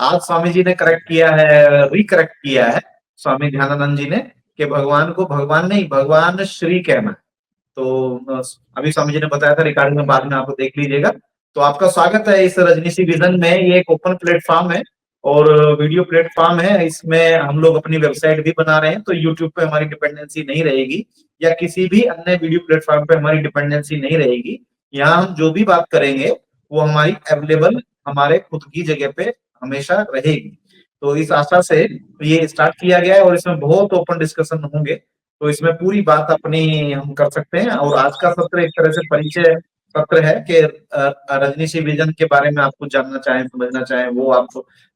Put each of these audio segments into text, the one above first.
आज स्वामी जी ने करेक्ट किया है, रिकरेक्ट किया है स्वामी ध्यानानंद जी ने, कि भगवान को भगवान नहीं, भगवान श्री कहना है। तो अभी स्वामी जी ने बताया था, रिकॉर्डिंग में बाद में आपको देख लीजिएगा। तो आपका स्वागत है इस रजनीशी विजन में। ये एक ओपन प्लेटफॉर्म है और वीडियो प्लेटफॉर्म है। इसमें हम लोग अपनी वेबसाइट भी बना रहे हैं, तो यूट्यूब पे हमारी डिपेंडेंसी नहीं रहेगी या किसी भी अन्य वीडियो प्लेटफॉर्म पे हमारी डिपेंडेंसी नहीं रहेगी। यहाँ हम जो भी बात करेंगे वो हमारी अवेलेबल हमारे खुद की जगह पे हमेशा रहेगी। तो इस आशा से ये स्टार्ट किया गया है और इसमें बहुत ओपन डिस्कशन होंगे, तो इसमें पूरी बात अपनी हम कर सकते हैं। और आज का सत्र एक तरह से परिचय सत्र है कि रजनीशी विजन के बारे में आप कुछ जानना चाहें, समझना चाहें, वो आप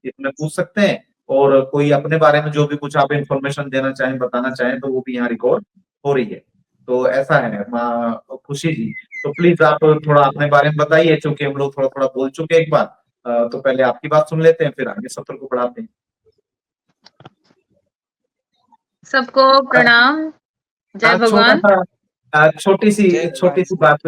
इसमें पूछ सकते हैं। और कोई अपने बारे में जो भी कुछ आप इंफॉर्मेशन देना चाहें, बताना चाहें, तो वो भी यहाँ रिकॉर्ड हो रही है। तो ऐसा है माँ खुशी जी। तो प्लीज आप थोड़ा अपने बारे में बताइए, क्योंकि हम लोग थोड़ा थोड़ा बोल चुके एक बार। तो पहले आपकी बात सुन लेते हैं, फिर आगे सत्र को बढ़ाते हैं। सबको प्रणाम, जय छोटा भगवान। सा छोटी सी बात,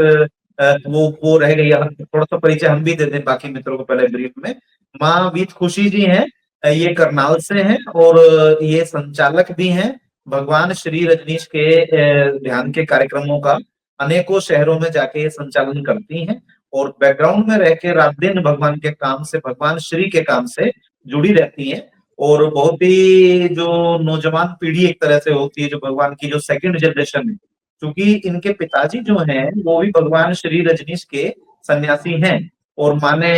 वो रह गई। थोड़ा सा परिचय हम भी दे दें बाकी मित्रों को पहले ब्रीफ में। माँ वीत खुशी जी हैं, ये करनाल से हैं और ये संचालक भी हैं भगवान श्री रजनीश के ध्यान के कार्यक्रमों का। अनेकों शहरों में जाके ये संचालन करती हैं और बैकग्राउंड में रह के रात दिन भगवान के काम से, भगवान श्री के काम से जुड़ी रहती हैं। और बहुत ही जो नौजवान पीढ़ी एक तरह से होती है, जो भगवान की जो सेकंड जनरेशन है, क्योंकि इनके पिताजी जो हैं वो भी भगवान श्री रजनीश के सन्यासी हैं। और माने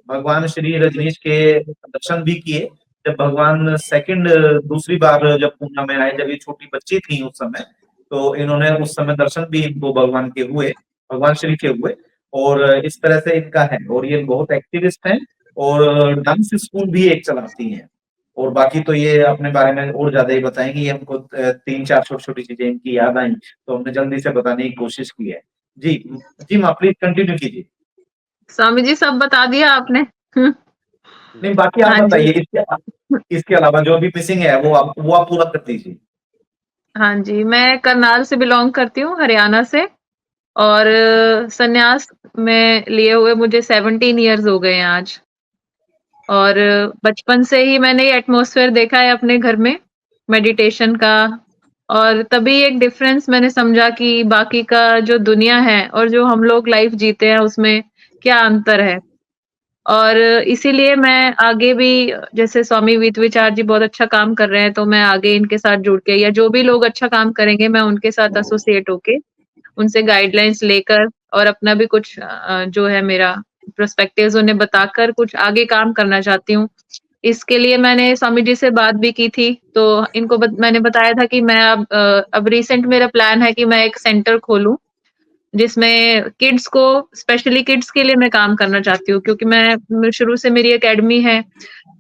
भगवान श्री रजनीश के दर्शन भी किए जब भगवान सेकंड दूसरी बार जब पूना में आए, जब ये छोटी बच्ची थी उस समय, तो इन्होंने उस समय दर्शन भी इनको भगवान के हुए, भगवान श्री के हुए। और इस तरह से इनका है। और ये बहुत एक्टिविस्ट हैं और डांस स्कूल भी एक चलाती हैं। और बाकी तो ये अपने बारे में और ज्यादा ही बताएंगी। ये हमको तीन चार छोटी छोटी चीजें इनकी याद आई, तो हमने जल्दी से बताने की कोशिश की है। जी जी माँ, प्लीज कंटिन्यू कीजिए। स्वामी जी सब बता दिया आपने। नहीं, बाकी आप हाँ जी। बताइए, इसके अलावा जो भी मिसिंग है वो आप पूरा कर दीजिए। हाँ जी, मैं करनाल से बिलोंग करती हूँ, हरियाणा से। और संन्यास में लिए हुए मुझे 17 इयर्स हो गए हैं आज। और बचपन से ही मैंने ये एटमॉस्फेयर देखा है अपने घर में, मेडिटेशन का। और तभी एक डिफरेंस मैंने समझा कि बाकी का जो दुनिया है और जो हम लोग लाइफ जीते हैं उसमें क्या अंतर है। और इसीलिए मैं आगे भी, जैसे स्वामी वीत विचार जी बहुत अच्छा काम कर रहे हैं, तो मैं आगे इनके साथ जुड़ के, या जो भी लोग अच्छा काम करेंगे मैं उनके साथ एसोसिएट होके, उनसे गाइडलाइंस लेकर और अपना भी कुछ जो है मेरा पर्सपेक्टिव्स उन्हें बताकर कुछ आगे काम करना चाहती हूँ। इसके लिए मैंने स्वामी जी से बात भी की थी, तो इनको मैंने बताया था कि मैं अब रिसेंट मेरा प्लान है कि मैं एक सेंटर खोलूँ, जिसमें किड्स को, स्पेशली किड्स के लिए मैं काम करना चाहती हूँ, क्योंकि मैं शुरू से मेरी एकेडमी है।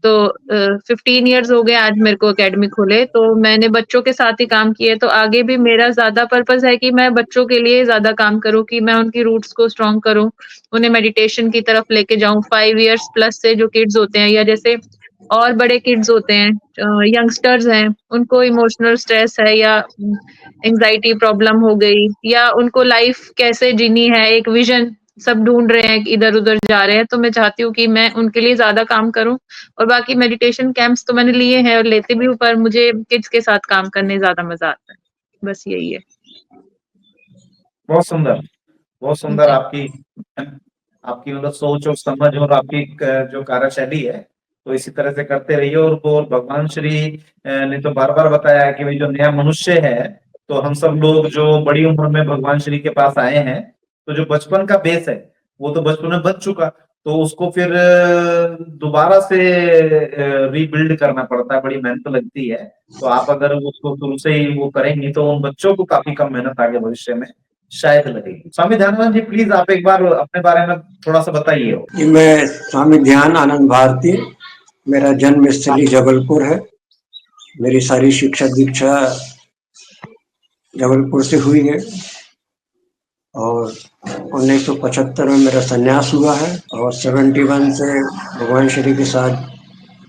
तो 15 इयर्स हो गए आज मेरे को एकेडमी खोले, तो मैंने बच्चों के साथ ही काम किए। तो आगे भी मेरा ज़्यादा पर्पज़ है कि मैं बच्चों के लिए ज़्यादा काम करूँ, कि मैं उनकी रूट्स को स्ट्रॉन्ग करूँ, उन्हें मेडिटेशन की तरफ लेके जाऊँ। 5 इयर्स प्लस से जो किड्स होते हैं, या जैसे और बड़े किड्स होते हैं, यंगस्टर्स हैं, उनको इमोशनल स्ट्रेस है या एंग्जायटी प्रॉब्लम हो गई, या उनको लाइफ कैसे जीनी है, एक विज़न सब ढूँढ रहे हैं, इधर-उधर जा रहे हैं। तो मैं चाहती हूँ कि मैं उनके लिए ज़्यादा काम करूँ। और बाकी मेडिटेशन कैंप्स तो मैंने लिए हैं और लेती भी हूँ, पर मुझे किड्स के साथ काम करने ज़्यादा मज़ा आता है। बस यही है। बहुत सुंदर, बहुत सुंदर। जी। आपकी आपकी मतलब सोच और समझ और आपकी जो कार्यशैली है, तो इसी तरह से करते रहिए। और वो भगवान श्री ने तो बार बार बताया है कि भाई जो नया मनुष्य है, तो हम सब लोग जो बड़ी उम्र में भगवान श्री के पास आए हैं, तो जो बचपन का बेस है वो तो बचपन में बच चुका, तो उसको फिर दोबारा से रीबिल्ड करना पड़ता है, बड़ी मेहनत लगती है। तो आप अगर उसको शुरू से ही वो करेंगी, तो उन बच्चों को काफी कम मेहनत आगे भविष्य में शायद लगेगी। स्वामी ध्यानानंद जी, प्लीज आप एक बार अपने बारे में थोड़ा सा बताइए। जी, मैं स्वामी ध्यान आनंद भारती, मेरा जन्म स्थली जबलपुर है। मेरी सारी शिक्षा दीक्षा जबलपुर से हुई है और 1975 में मेरा संन्यास हुआ है और 71 से भगवान श्री के साथ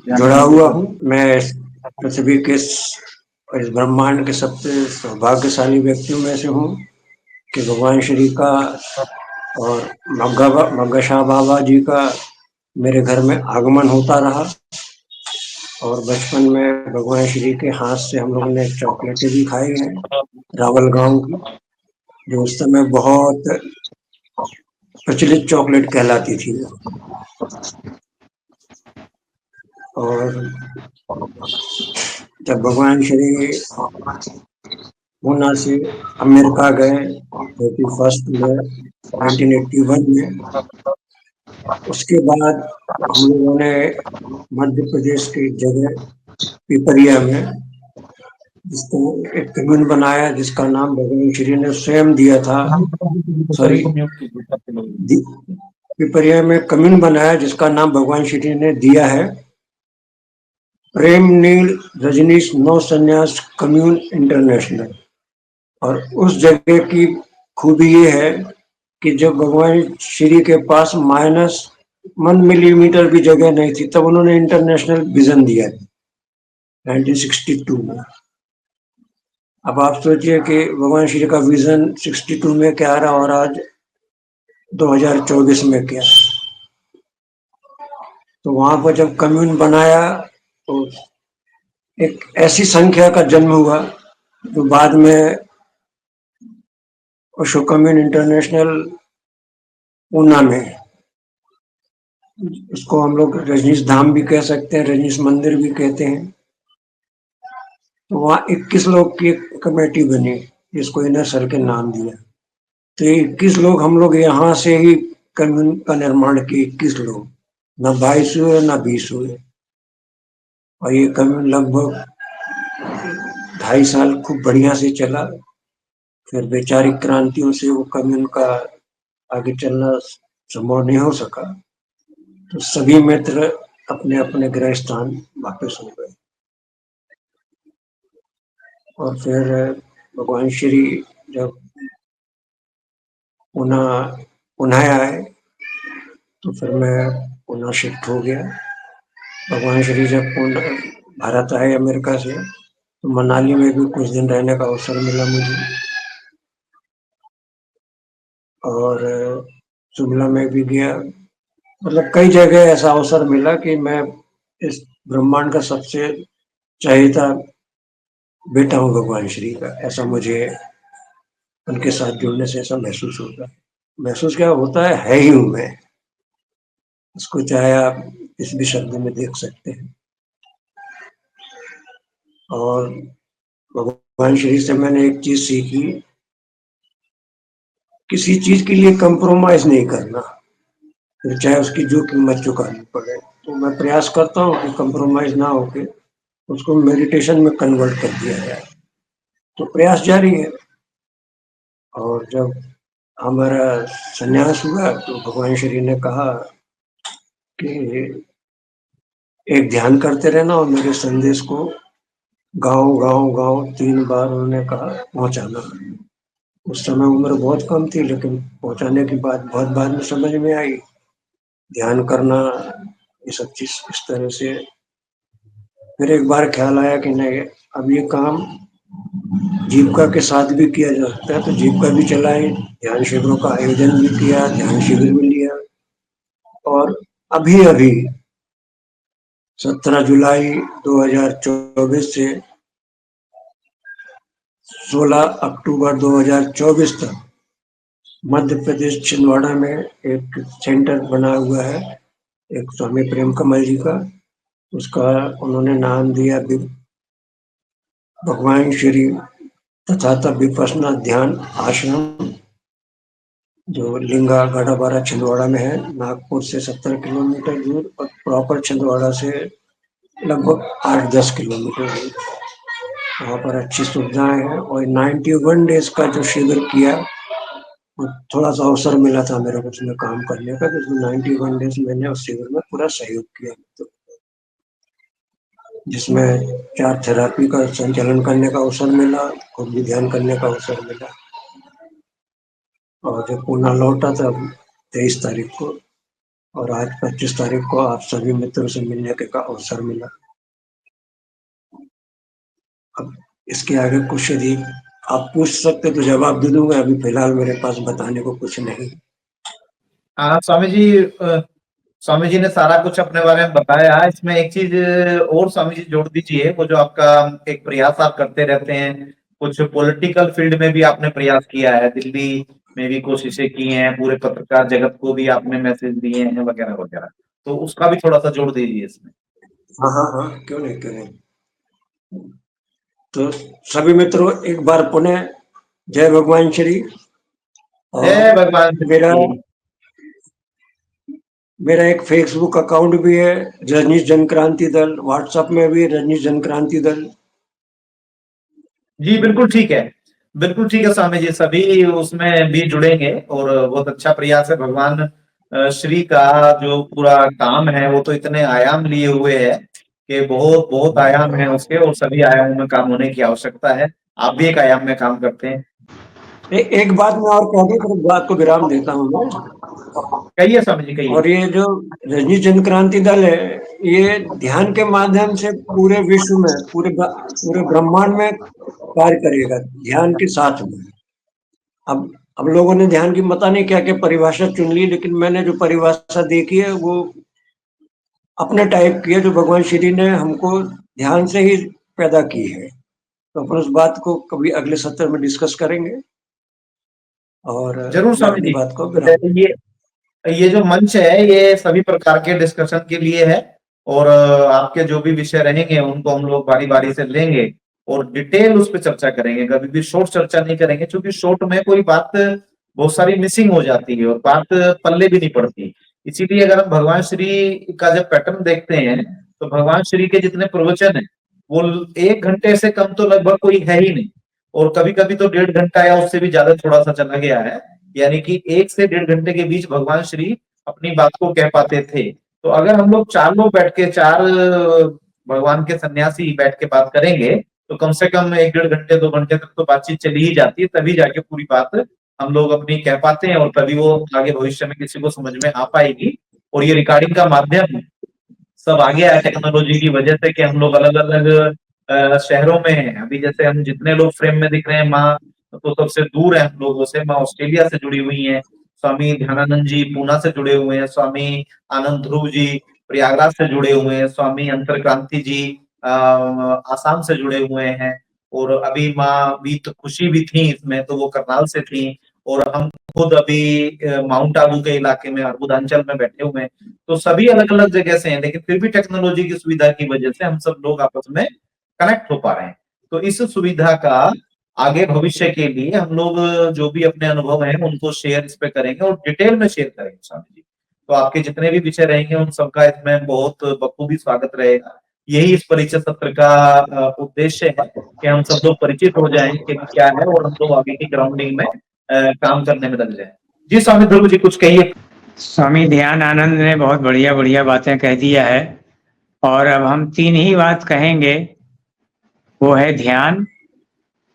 जुड़ा हुआ हूँ। मैं पृथ्वी के इस ब्रह्मांड के सबसे सौभाग्यशाली व्यक्तियों में से हूँ कि भगवान श्री का और मग्गा शाह बाबा जी का मेरे घर में आगमन होता रहा और बचपन में भगवान श्री के हाथ से हम लोगों ने चॉकलेटें भी खाई हैं रावल गांव की, जो उस समय बहुत प्रचलित चॉकलेट कहलाती थी। और जब भगवान श्री पूना से अमेरिका गए 31 में 1981 में, उसके बाद हम लोगों ने मध्य प्रदेश की जगह पिपरिया में जिसको एक कम्यून बनाया जिसका नाम भगवान श्री ने स्वयं दिया था। सॉरी, पिपरिया में कम्यून बनाया जिसका नाम भगवान श्री ने दिया है प्रेम नील रजनीश नौ संन्यास कम्यून इंटरनेशनल। और उस जगह की खूबी ये है कि जब भगवान श्री के पास -1 मिलीमीटर भी जगह नहीं थी तब उन्होंने इंटरनेशनल विजन दिया 1962 में। अब आप सोचिए कि भगवान श्री का विजन 62 में क्या रहा और आज 2024 में क्या। तो वहां पर जब कम्यून बनाया तो एक ऐसी संख्या का जन्म हुआ जो बाद में अशोक कम्यून इंटरनेशनल पूना में, उसको हम लोग रजनीश धाम भी कह सकते हैं, रजनीश मंदिर भी कहते हैं। तो वहाँ 21 लोग की एक कमेटी बनी जिसको इनर सर के नाम दिया। तो 21 लोग हम लोग यहाँ से ही कम्यून का निर्माण किए, 21 लोग, न 22 हुए न 20 हुए। और ये कम्यून लगभग 2.5 साल खूब बढ़िया से चला। फिर वैचारिक क्रांतियों से वो कम्यून का आगे चलना संभव नहीं हो सका, तो सभी मित्र अपने अपने गृह स्थान वापस हो गए। और फिर भगवान श्री जब पुनः आए तो फिर मैं पुनः शिफ्ट हो गया। भगवान श्री जब पुनः भारत आए अमेरिका से तो मनाली में भी कुछ दिन रहने का अवसर मिला मुझे, और शिमला में भी गया। मतलब कई जगह ऐसा अवसर मिला कि मैं इस ब्रह्मांड का सबसे चहेता बेटा हूँ भगवान श्री का, ऐसा मुझे उनके साथ जुड़ने से ऐसा महसूस होता है। महसूस क्या होता है ही हूँ मैं। इसको चाहे आप इस भी शब्द में देख सकते हैं। और भगवान श्री से मैंने एक चीज सीखी, किसी चीज के लिए कंप्रोमाइज नहीं करना, फिर चाहे उसकी जो कीमत चुकानी पड़े। तो मैं प्रयास करता हूँ कि कंप्रोमाइज ना होके उसको मेडिटेशन में कन्वर्ट कर दिया जाए। तो प्रयास जारी है। और जब हमारा संन्यास हुआ तो भगवान श्री ने कहा कि एक ध्यान करते रहना और मेरे संदेश को गांव गांव गांव 3 बार उन्होंने कहा पहुंचाना। उस समय उम्र बहुत कम थी लेकिन पहुंचाने की बात बहुत बाद में समझ में आई। ध्यान करना ये सब चीज इस तरह से। फिर एक बार ख्याल आया कि नहीं, अब ये काम जीविका के साथ भी किया जा सकता है, तो जीविका भी चलाई, ध्यान शिविरों का आयोजन भी किया, ध्यान शिविर भी लिया। और अभी अभी 17 जुलाई 2024 से 16 अक्टूबर 2024 तक मध्य प्रदेश छिंदवाड़ा में एक सेंटर बना हुआ है एक स्वामी प्रेम कमल जी का। उसका उन्होंने नाम दिया भगवान श्री तथाता विपश्यना ध्यान आश्रम, जो लिंगा गढ़ाबारा छिंदवाड़ा में है, नागपुर से 70 किलोमीटर दूर और प्रॉपर छिंदवाड़ा से लगभग 8-10 किलोमीटर दूर। वहाँ पर अच्छी सुविधाएं हैं। और 91 डेज का जो शिविर किया, थोड़ा सा अवसर मिला था मेरे को उसमें काम करने का, तो 91 डेज मैंने उस शिविर में पूरा सहयोग किया, तो जिसमें 4 थेरापी का संचालन करने का अवसर मिला, खुद भी ध्यान करने का अवसर मिला। और जब पुनः लौटा था 23 तारीख को, और आज 25 तारीख को आप सभी मित्रों से मिलने का अवसर मिला। अब इसके आगे कुछ यदि आप पूछ सकते तो जवाब दे दूंगा, अभी फिलहाल मेरे पास बताने को कुछ नहीं। स्वामी जी, स्वामी जी ने सारा कुछ अपने बारे में बताया। इसमें एक चीज और स्वामी जी जोड़ दीजिए, वो जो आपका एक प्रयास आप करते रहते हैं, कुछ पॉलिटिकल फील्ड में भी आपने प्रयास किया है, दिल्ली में भी कोशिशें की हैं, पूरे पत्रकार जगत को भी आपने मैसेज दिए हैं वगैरह वगैरह, तो उसका भी थोड़ा सा जोड़ दीजिए इसमें। हाँ हाँ हाँ, क्यों नहीं क्यों नहीं। तो सभी मित्रों एक बार पुनः जय भगवान श्री। जय और भगवान श्री मेरा जी। मेरा एक फेसबुक अकाउंट भी है, रजनीश जनक्रांति दल। व्हाट्सएप में भी रजनीश जनक्रांति दल। जी बिल्कुल ठीक है, बिल्कुल ठीक है स्वामी जी, सभी उसमें भी जुड़ेंगे। और बहुत अच्छा प्रयास है। भगवान श्री का जो पूरा काम है वो तो इतने आयाम लिए हुए है कि बहुत बहुत आयाम है उसके, और सभी आयामों में काम होने की आवश्यकता है। आप भी एक आयाम में काम करते हैं। एक बात मैं और कह दूं, फिर बात को विराम देता हूँ मैं। कहिए स्वामी जी कहिए। और ये जो रजनीश जनक्रांति दल है, ये ध्यान के माध्यम से पूरे विश्व में, पूरे ब्रह्मांड में कार्य करेगा, ध्यान के साथ में। अब लोगों ने ध्यान की पता नहीं क्या क्या परिभाषा चुन ली, लेकिन मैंने जो परिभाषा देखी है वो अपने टाइप की है, जो भगवान श्री ने हमको ध्यान से ही पैदा की है। तो अपन उस बात को कभी अगले सत्र में डिस्कस करेंगे। और जरूर मैं स्वामी अपनी जी। बात को विराम। ये जो मंच है ये सभी प्रकार के डिस्कशन के लिए है, और आपके जो भी विषय रहेंगे उनको हम लोग बारी बारी से लेंगे और डिटेल उस पर चर्चा करेंगे। कभी भी शॉर्ट चर्चा नहीं करेंगे, क्योंकि शॉर्ट में कोई बात बहुत सारी मिसिंग हो जाती है और बात पल्ले भी नहीं पड़ती। इसीलिए अगर हम भगवान श्री का जब पैटर्न देखते हैं तो भगवान श्री के जितने प्रवचन है वो 1 घंटे से कम तो लगभग कोई है ही नहीं, और कभी कभी तो 1.5 घंटा या उससे भी ज्यादा थोड़ा सा चला गया है। यानी कि 1 से 1.5 घंटे के बीच भगवान श्री अपनी बात को कह पाते थे। तो अगर हम लोग 4 लोग बैठ के, 4 भगवान के सन्यासी बैठ के बात करेंगे तो कम से कम 1 1.5 घंटे 2 घंटे तक तो बातचीत चली ही जाती है, तभी जाके पूरी बात हम लोग अपनी कह पाते हैं, और तभी वो आगे भविष्य में किसी को समझ में आ पाएगी। और ये रिकॉर्डिंग का माध्यम सब आ गया है टेक्नोलॉजी की वजह से, कि हम लोग अलग अलग शहरों में हैं। अभी जैसे हम जितने लोग फ्रेम में दिख रहे हैं, माँ तो सबसे दूर है हम लोगों से, माँ ऑस्ट्रेलिया से जुड़ी हुई हैं, स्वामी ध्यानानंद जी पूना से जुड़े हुए हैं, स्वामी आनंद ध्रुव जी प्रयागराज से जुड़े हुए हैं, स्वामी अंतर क्रांति जी आसाम से जुड़े हुए हैं, और अभी माँ बीत खुशी भी थी इसमें, तो वो करनाल से थी, और हम खुद अभी माउंट आबू के इलाके में अर्बुदांचल में बैठे हुए हैं। तो सभी अलग अलग जगह से हैं, लेकिन फिर भी टेक्नोलॉजी की सुविधा की वजह से हम सब लोग आपस में कनेक्ट हो पा रहे हैं। तो इस सुविधा का आगे भविष्य के लिए हम लोग जो भी अपने अनुभव हैं उनको शेयर इस पे करेंगे, और डिटेल में शेयर करेंगे स्वामी जी। तो आपके जितने भी विषय रहेंगे उन सबका इसमें बहुत बखूबी स्वागत रहेगा। यही इस परिचय सत्र का उद्देश्य है, कि हम सब लोग परिचित हो जाएं कि क्या है, और हम लोग आगे की ग्राउंडिंग में काम करने में लग जाए। जी स्वामी ध्रुव जी कुछ कहिए। स्वामी ध्यान आनंद ने बहुत बढ़िया बढ़िया बातें कह दिया है, और अब हम 3 ही बात कहेंगे, वो है ध्यान,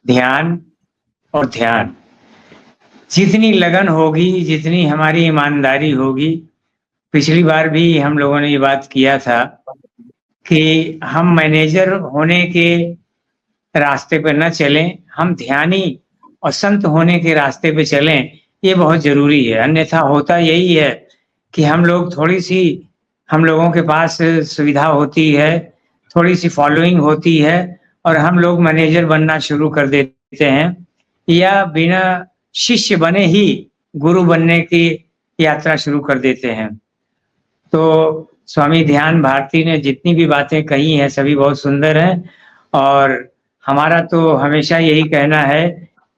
ध्यान और ध्यान। जितनी लगन होगी, जितनी हमारी ईमानदारी होगी, पिछली बार भी हम लोगों ने ये बात किया था कि हम मैनेजर होने के रास्ते पे न चलें, हम ध्यानी और संत होने के रास्ते पे चलें, ये बहुत जरूरी है। अन्यथा होता यही है कि हम लोगों के पास सुविधा होती है, थोड़ी सी फॉलोइंग होती है, और हम लोग मैनेजर बनना शुरू कर देते हैं, या बिना शिष्य बने ही गुरु बनने की यात्रा शुरू कर देते हैं। तो स्वामी ध्यान भारती ने जितनी भी बातें कही हैं सभी बहुत सुंदर हैं, और हमारा तो हमेशा यही कहना है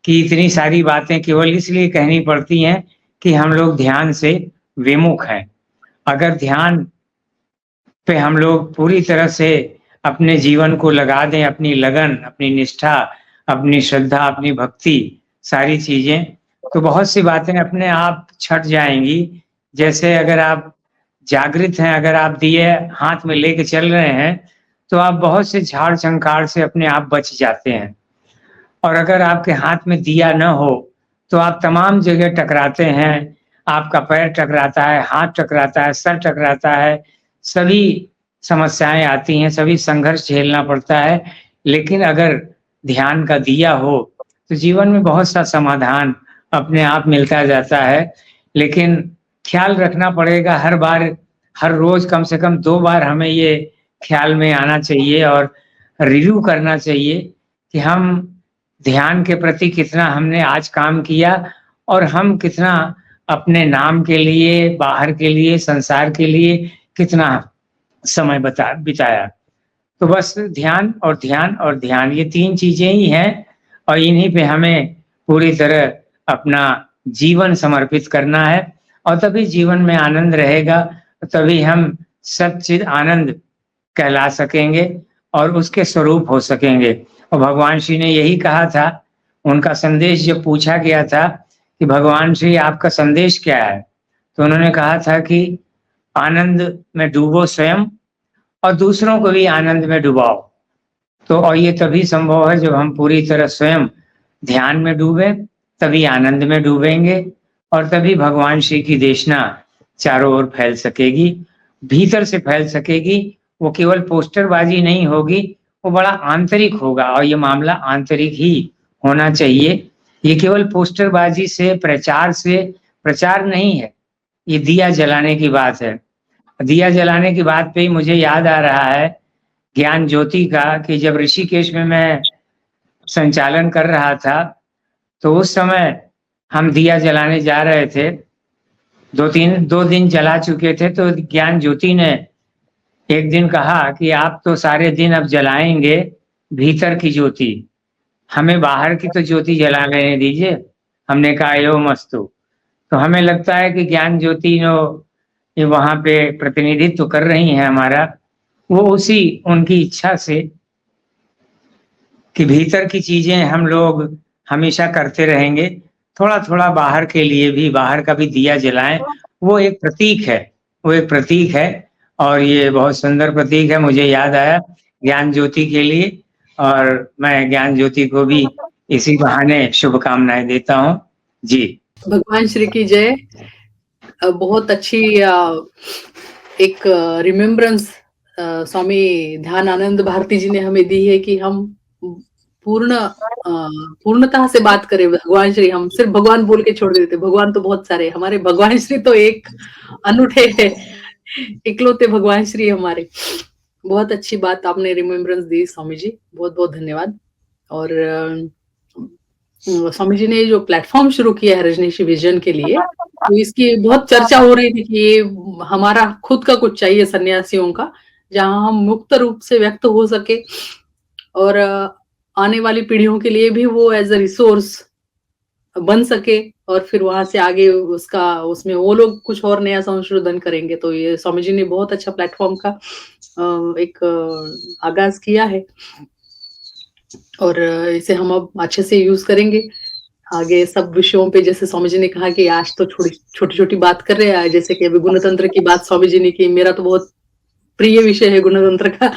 कि इतनी सारी बातें केवल इसलिए कहनी पड़ती हैं कि हम लोग ध्यान से विमुख हैं। अगर ध्यान पे हम लोग पूरी तरह से अपने जीवन को लगा दें, अपनी लगन, अपनी निष्ठा, अपनी श्रद्धा, अपनी भक्ति, सारी चीजें, तो बहुत सी बातें अपने आप छट जाएंगी। जैसे अगर आप जागृत हैं, अगर आप दिए हाथ में लेके चल रहे हैं, तो आप बहुत से झाड़ झंकार से अपने आप बच जाते हैं। और अगर आपके हाथ में दिया न हो तो आप तमाम जगह टकराते हैं, आपका पैर टकराता है, हाथ टकराता है, सर टकराता है, सभी समस्याएं आती हैं, सभी संघर्ष झेलना पड़ता है। लेकिन अगर ध्यान का दिया हो तो जीवन में बहुत सा समाधान अपने आप मिलता जाता है। लेकिन ख्याल रखना पड़ेगा, हर बार हर रोज कम से कम 2 बार हमें ये ख्याल में आना चाहिए और रिव्यू करना चाहिए कि हम ध्यान के प्रति कितना हमने आज काम किया और हम कितना अपने नाम के लिए, बाहर के लिए, संसार के लिए कितना समय बिताया। तो बस ध्यान और ध्यान और ध्यान, ये 3 चीजें ही हैं और इन्हीं पे हमें पूरी तरह अपना जीवन समर्पित करना है और तभी जीवन में आनंद रहेगा, तभी हम सच्चिद आनंद कहला सकेंगे और उसके स्वरूप हो सकेंगे। और भगवान श्री ने यही कहा था, उनका संदेश जब पूछा गया था कि भगवान श्री आपका संदेश क्या है, तो उन्होंने कहा था कि आनंद में डूबो स्वयं और दूसरों को भी आनंद में डुबाओ। तो और ये तभी संभव है जब हम पूरी तरह स्वयं ध्यान में डूबे, तभी आनंद में डूबेंगे और तभी भगवान श्री की देशना चारों ओर फैल सकेगी, भीतर से फैल सकेगी। वो केवल पोस्टरबाजी नहीं होगी, वो बड़ा आंतरिक होगा और ये मामला आंतरिक ही होना चाहिए। ये केवल पोस्टरबाजी से, प्रचार नहीं है, ये दिया जलाने की बात है। दिया जलाने की बात पे ही मुझे याद आ रहा है ज्ञान ज्योति का, कि जब ऋषिकेश में मैं संचालन कर रहा था तो उस समय हम दिया जलाने जा रहे थे, 2 दिन जला चुके थे। तो ज्ञान ज्योति ने एक दिन कहा कि आप तो सारे दिन अब जलाएंगे भीतर की ज्योति, हमें बाहर की तो ज्योति जला लेने दीजिए। हमने कहा यो मस्तु। तो हमें लगता है कि ज्ञान ज्योति ये वहां पे प्रतिनिधित्व कर रही हैं हमारा, वो उसी उनकी इच्छा से कि भीतर की चीजें हम लोग हमेशा करते रहेंगे, थोड़ा थोड़ा बाहर के लिए भी, बाहर का भी दिया जलाएं। वो एक प्रतीक है, वो एक प्रतीक है और ये बहुत सुंदर प्रतीक है। मुझे याद आया ज्ञान ज्योति के लिए और मैं ज्ञान ज्योति को भी इसी बहाने शुभकामनाएं देता हूँ जी। भगवान श्री की जय। बहुत अच्छी एक रिमेम्बरेंस स्वामी ध्यान आनंद भारती जी ने हमें दी है कि हम पूर्णतः से बात करें भगवान श्री। हम सिर्फ भगवान बोल के छोड़ देते, भगवान तो बहुत सारे, हमारे भगवान श्री तो एक अनूठे है, इकलौते भगवान श्री हमारे। बहुत अच्छी बात आपने रिमेम्बरेंस दी स्वामी जी, बहुत बहुत धन्यवाद। और स्वामी जी ने जो प्लेटफॉर्म शुरू किया है रजनीशी विजन के लिए, तो इसकी बहुत चर्चा हो रही थी कि ये हमारा खुद का कुछ चाहिए सन्यासियों का, जहां हम मुक्त रूप से व्यक्त हो सके और आने वाली पीढ़ियों के लिए भी वो एज अ रिसोर्स बन सके और फिर वहां से आगे उसमें वो लोग कुछ और नया संशोधन करेंगे। तो ये स्वामी जी ने बहुत अच्छा प्लेटफॉर्म का एक आगाज किया है और इसे हम अब अच्छे से यूज करेंगे आगे सब विषयों पे। जैसे स्वामी जी ने कहा कि आज तो छोटी छोटी बात कर रहे हैं, जैसे कि अभी गुणतंत्र की बात स्वामी जी ने की, मेरा तो बहुत प्रिय विषय है गुणतंत्र का।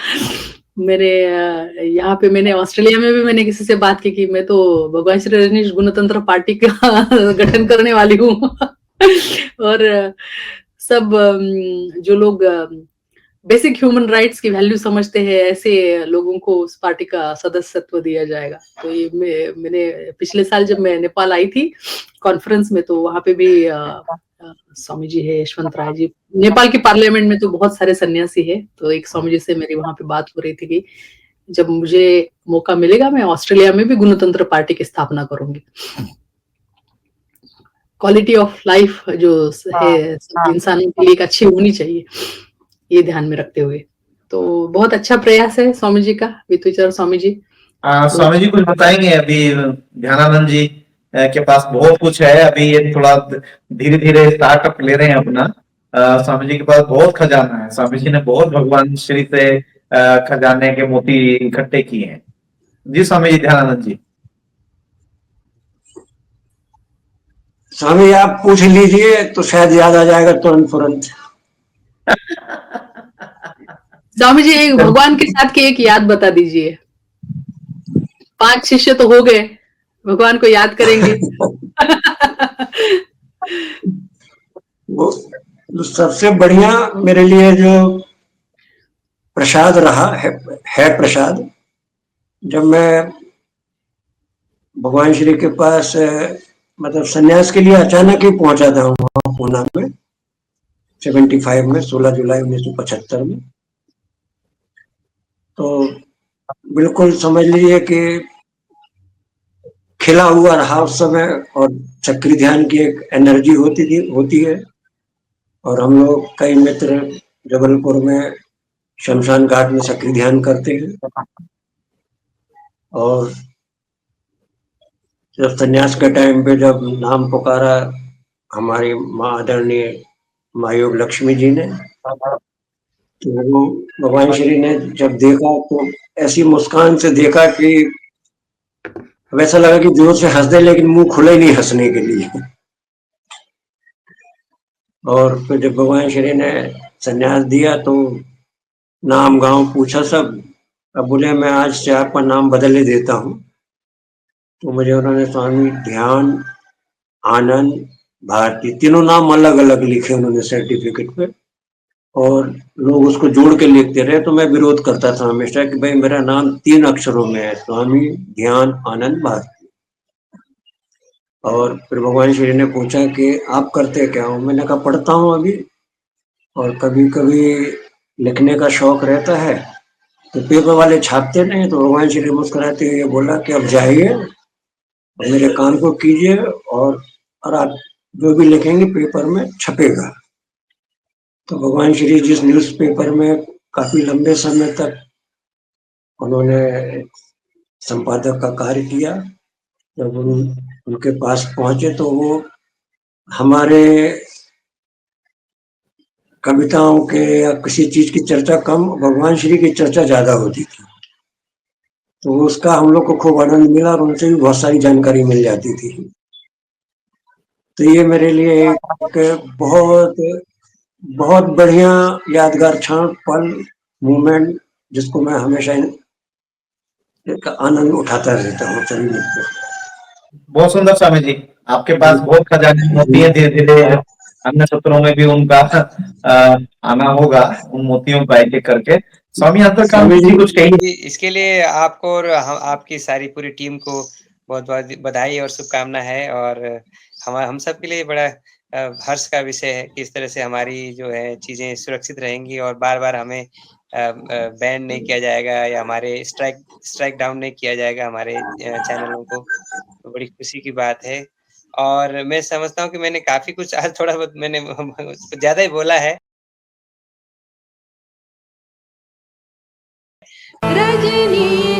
मैंने यहाँ पे मैंने ऑस्ट्रेलिया में भी मैंने किसी से बात की कि मैं तो भगवान श्री रजनीश गुणतंत्र पार्टी का गठन करने वाली हूँ। और सब जो लोग बेसिक ह्यूमन राइट्स की वैल्यू समझते हैं, ऐसे लोगों को उस पार्टी का सदस्यत्व दिया जाएगा। तो ये मैंने पिछले साल जब मैं नेपाल आई थी कॉन्फ्रेंस में, तो वहां पे भी स्वामी जी है, यशवंत राय जी, नेपाल के पार्लियामेंट में तो बहुत सारे सन्यासी है। तो एक स्वामी जी से मेरी वहां पे बात हो रही थी कि जब मुझे मौका मिलेगा मैं ऑस्ट्रेलिया में भी गुणतंत्र पार्टी की स्थापना करूंगी। क्वालिटी ऑफ लाइफ जो है इंसानों के लिए एक अच्छी होनी चाहिए, ये ध्यान में रखते हुए। तो बहुत अच्छा प्रयास है स्वामी जी का, वित्तुचर स्वामी जी। स्वामी जी कुछ बताएंगे? अभी ध्यानानंद जी के पास बहुत कुछ है, अभी ये थोड़ा धीरे धीरे स्टार्टअप ले रहे हैं अपना। स्वामी जी के पास बहुत खजाना है, स्वामी जी ने बहुत भगवान श्री से खजाने के मोती इकट्ठे किए हैं। जी स्वामी जी, ध्यानानंद जी। स्वामी आप पूछ लीजिए तो शायद याद आ जाएगा तुरंत। स्वामी जी एक भगवान के साथ की एक याद बता दीजिए। 5 शिष्य तो हो गए, भगवान को याद करेंगे। वो सबसे बढ़िया मेरे लिए जो प्रसाद रहा है प्रसाद, जब मैं भगवान श्री के पास मतलब सन्यास के लिए अचानक ही पहुंचा था वहां पूना में, 75 में 16 जुलाई 1975 में। तो बिल्कुल समझ लीजिए कि खिला हुआ रहा उस समय, और चक्री ध्यान की एक एनर्जी होती है। और हम लोग कई मित्र जबलपुर में शमशान घाट में चक्री ध्यान करते हैं। और जब संन्यास के टाइम पे जब नाम पुकारा हमारी माँ आदरणीय मायोग लक्ष्मी जी ने, तो वो भगवान श्री ने जब देखा तो ऐसी मुस्कान से देखा कि वैसा लगा कि जोर से हंस दे, लेकिन मुंह खुला ही नहीं हंसने के लिए। और फिर जब भगवान श्री ने संन्यास दिया तो नाम गांव पूछा सब, अब बोले मैं आज से आपका नाम बदल देता हूँ। तो मुझे उन्होंने स्वामी ध्यान, आनंद, भारती तीनों नाम अलग अलग लिखे उन्होंने सर्टिफिकेट पे, और लोग उसको जोड़ के लिखते रहे। तो मैं विरोध करता था हमेशा कि भाई मेरा नाम 3 अक्षरों में है, स्वामी ध्यान आनंद भारती। और फिर भगवान श्री ने पूछा कि आप करते क्या हो? मैंने कहा पढ़ता हूँ अभी, और कभी कभी लिखने का शौक रहता है। तो पेपर वाले छापते नहीं, तो भगवान श्री मुस्कुराते हुए बोला कि अब जाइए और मेरे काम को कीजिए, और आप जो भी लिखेंगे पेपर में छपेगा। तो भगवान श्री जिस न्यूज़पेपर में काफी लंबे समय तक उन्होंने संपादक का कार्य किया, जब उनके पास पहुंचे तो वो हमारे कविताओं के या किसी चीज की चर्चा कम, भगवान श्री की चर्चा ज्यादा होती थी। तो उसका हम लोग को खूब आनंद मिला, और उनसे भी बहुत सारी जानकारी मिल जाती थी। तो ये मेरे लिए एक बहुत बहुत बढ़िया यादगार क्षण, पल, मोमेंट, जिसको मैं हमेशा एक आनंद उठाता रहता हूँ सभी मित्र। बहुत सुंदर स्वामी जी, आपके पास बहुत खजाने मोती है। धीरे धीरे अन्य सत्रों में भी उनका आना होगा, उन मोतियों का एक एक करके। स्वामी अंतरकांत जी कुछ कहिए। इसके लिए आपको और आपकी सारी पूरी टीम को बहुत बहुत बधाई और शुभकामना है। और हम सब के लिए बड़ा हर्ष का विषय है कि इस तरह से हमारी जो है चीजें सुरक्षित रहेंगी और बार बार हमें बैन नहीं किया जाएगा या हमारे स्ट्राइक डाउन नहीं किया जाएगा हमारे चैनलों को। तो बड़ी खुशी की बात है। और मैं समझता हूँ कि मैंने काफी कुछ आज थोड़ा बहुत मैंने ज्यादा ही बोला है। रजनी